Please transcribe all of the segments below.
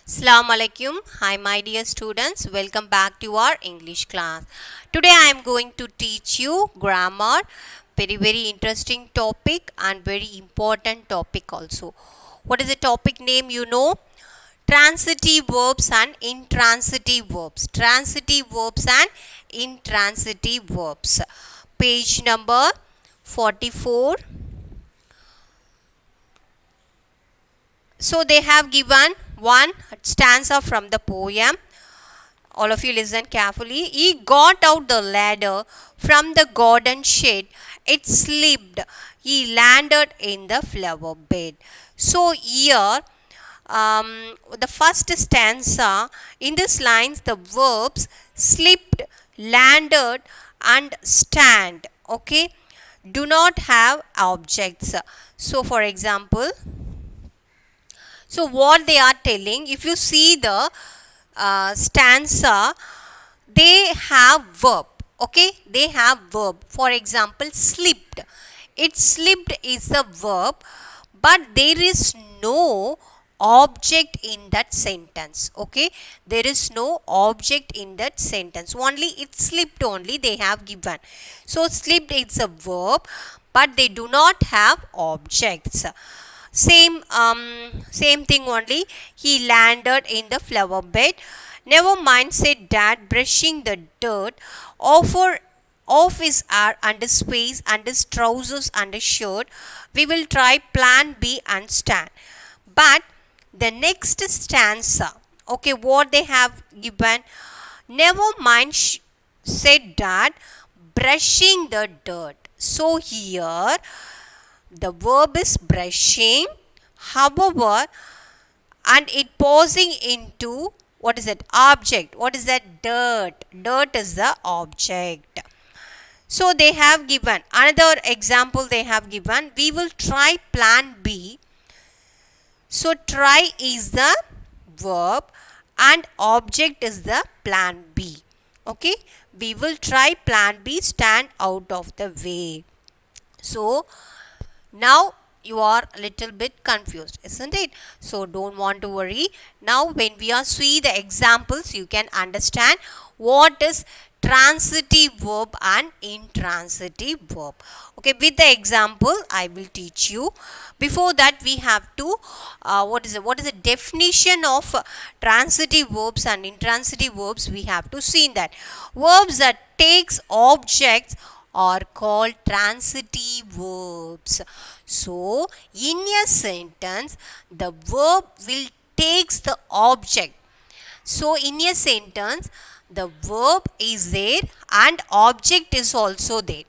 Assalamu alaikum. Hi, my dear students. Welcome back to our English class. Today I am going to teach you grammar. Very interesting topic and very important topic also. What is the topic name? You know, transitive verbs and intransitive verbs. Transitive verbs and intransitive verbs. Page number 44. So they have given one stanza from the poem. All of you listen carefully. He got out the ladder from the garden shed. It slipped. He landed in the flower bed. So here, the first stanza, in this lines, the verbs slipped, landed, and stand. Okay, do not have objects. So, for example, so what they are telling, if you see the stanza, they have verb. Okay, they have verb. For example, slipped. It slipped is the verb, but there is no object in that sentence. Okay, there is no object in that sentence. Only it slipped only they have given. So slipped is a verb, but they do not have objects. Same thing only. He landed in the flower bed. Never mind, said Dad, brushing the dirt off his hair and his face and his trousers and his shirt. We will try plan B and stand. But the next stanza, okay, what they have given, never mind, said Dad, brushing the dirt. So here the verb is brushing, however, and it pausing into what is that object? What is that? Dirt. Dirt is the object. So they have given another example. They have given, we will try plan B. So try is the verb and object is the plan B. Okay, we will try plan B, stand out of the way. So now you are a little bit confused, isn't it? So don't want to worry. Now when we are see the examples, you can understand what is transitive verb and intransitive verb. Okay, with the example I will teach you. Before that, we have to what is the definition of transitive verbs and intransitive verbs. We have to see that verbs that takes objects are called transitive verbs. So in a sentence, the verb will takes the object. So in a sentence, the verb is there and object is also there.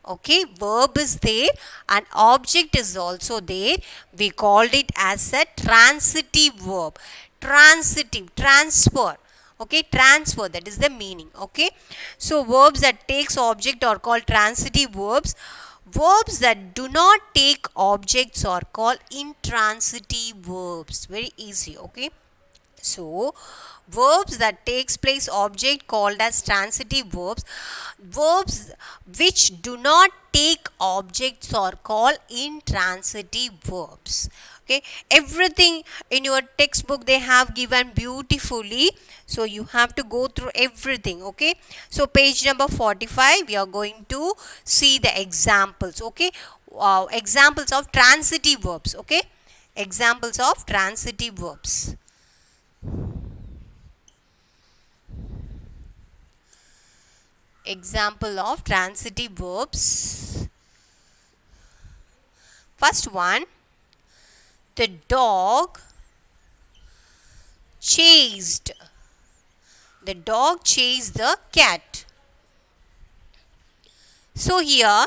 Okay, verb is there and object is also there. We called it as a transitive verb. Transitive, transfer. Okay, transfer, that is the meaning. Okay, so verbs that takes object are called transitive verbs. Verbs that do not take objects are called intransitive verbs. Very easy. Okay, so verbs that takes place object called as transitive verbs. Verbs which do not take objects are called intransitive verbs. Okay, everything in your textbook they have given beautifully, so you have to go through everything. Okay, so page number 45, we are going to see the examples. Okay, examples of transitive verbs. Okay, examples of transitive verbs. Example of transitive verbs. First one, the dog chased. The dog chased the cat. So here,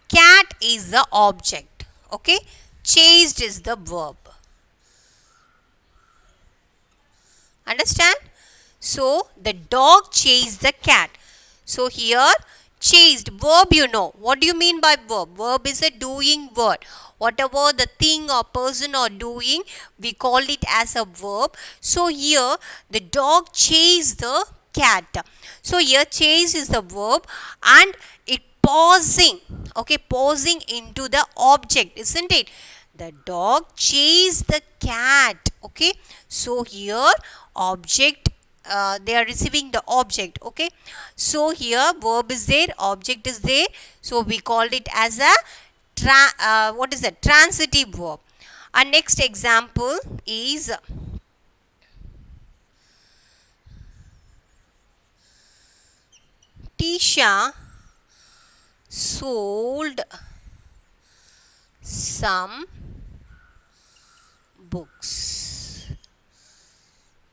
cat is the object. Okay, chased is the verb. Understand? So the dog chased the cat. So here, chased, verb, you know. What do you mean by verb? Verb is a doing word. Whatever the thing or person are doing, we call it as a verb. So here, the dog chased the cat. So here, chase is the verb and it pausing. Okay, pausing into the object, isn't it? The dog chased the cat. Okay, so here object, they are receiving the object. Okay, so here verb is there, object is there, so we called it as a what is that, transitive verb. Our next example is Tisha sold some books.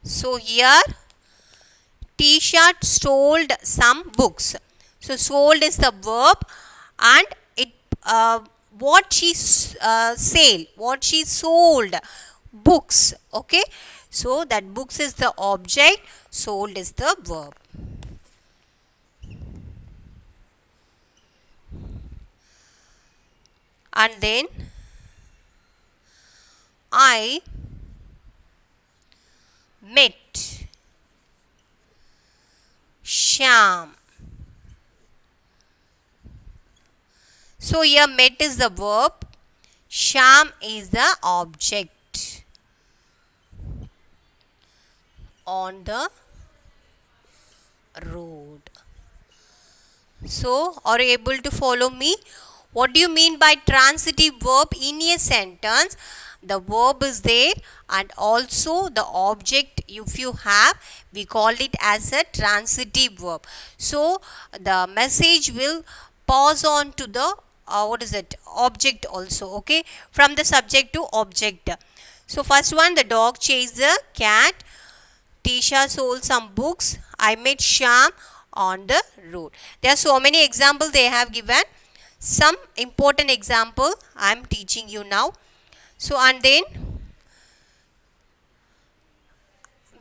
So here T-shirt sold some books. So sold is the verb, and it what she what she sold, books. Okay, so that books is the object, sold is the verb. And then I met Sham. So here met is the verb, Sham is the object on the road. So are you able to follow me? What do you mean by transitive verb in a sentence? The verb is there and also the object, if you have, we call it as a transitive verb. So the message will pass on to the what is it, object also. Okay, from the subject to object. So first one, the dog chased the cat. Tisha sold some books. I met Sham on the road. There are so many examples they have given. Some important example I am teaching you now. So and then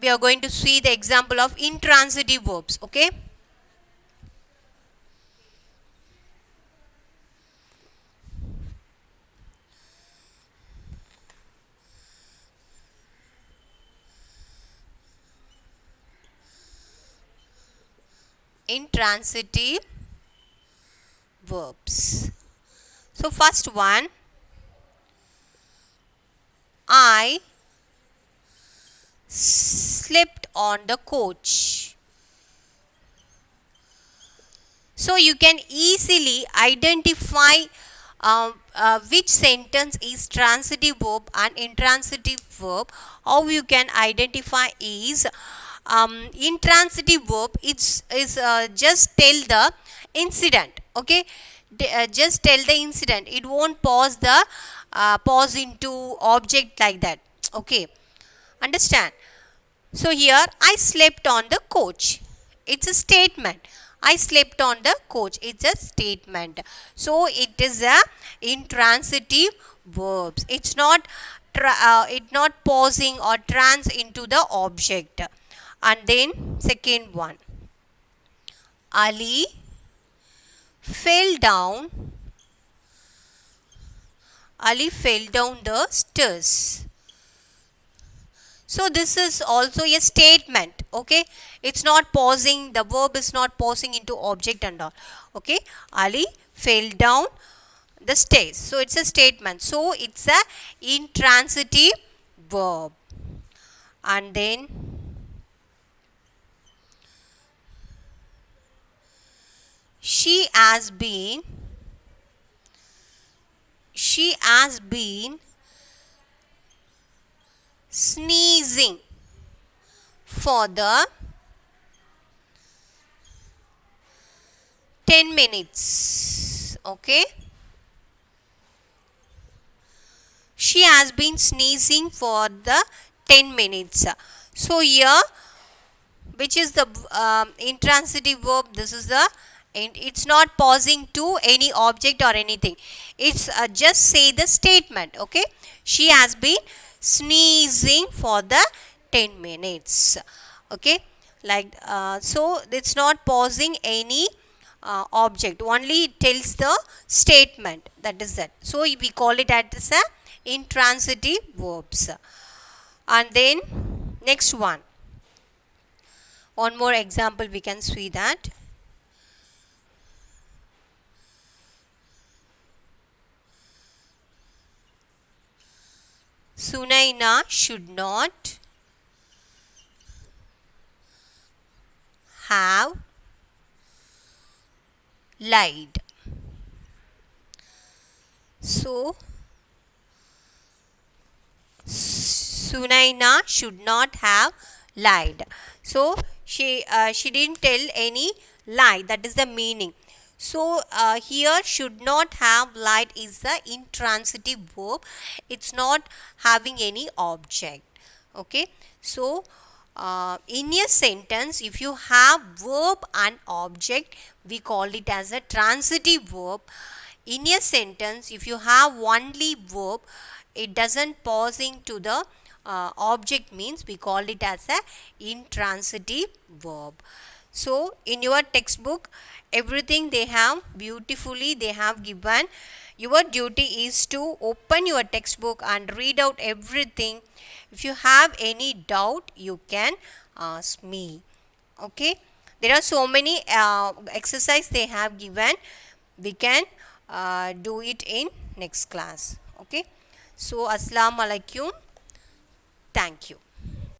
we are going to see the example of intransitive verbs. Okay. Intransitive verbs. So first one, I slept on the coach. So you can easily identify which sentence is transitive verb and intransitive verb. How you can identify is, intransitive verb is just tell the incident. Okay, just tell the incident. It won't pause the pause into object like that. Okay, understand? So here I slept on the coach. It's a statement. I slept on the coach. It's a statement. So it is a intransitive verbs. It's not pausing or trans into the object. And then second one, Ali fell down. Ali fell down the stairs. So this is also a statement. Okay, it's not pausing, the verb is not pausing into object and all. Okay, Ali fell down the stairs. So it's a statement. So it's a intransitive verb. And then she has been sneezing for the 10 minutes. Okay, she has been sneezing for the 10 minutes. So here, which is the intransitive verb? This is the, and it's not pausing to any object or anything. It's just say the statement. Okay, she has been sneezing for the 10 minutes. Okay, like so it's not pausing any object, only it tells the statement, that is that. So we call it as a intransitive verbs. And then next one more example we can see that. Sunaina should not have lied. So, Sunaina should not have lied. So, she didn't tell any lie. That is the meaning. So, here should not have lied is the intransitive verb. It's not having any object. Okay. So, in a sentence, if you have verb and object, we call it as a transitive verb. In a sentence, if you have only verb, it doesn't pausing to the object, means we call it as a intransitive verb. So in your textbook, everything they have beautifully they have given. Your duty is to open your textbook and read out everything. If you have any doubt, you can ask me. Okay, there are so many exercise they have given. We can do it in next class. Okay, so assalamu alaikum. Thank you.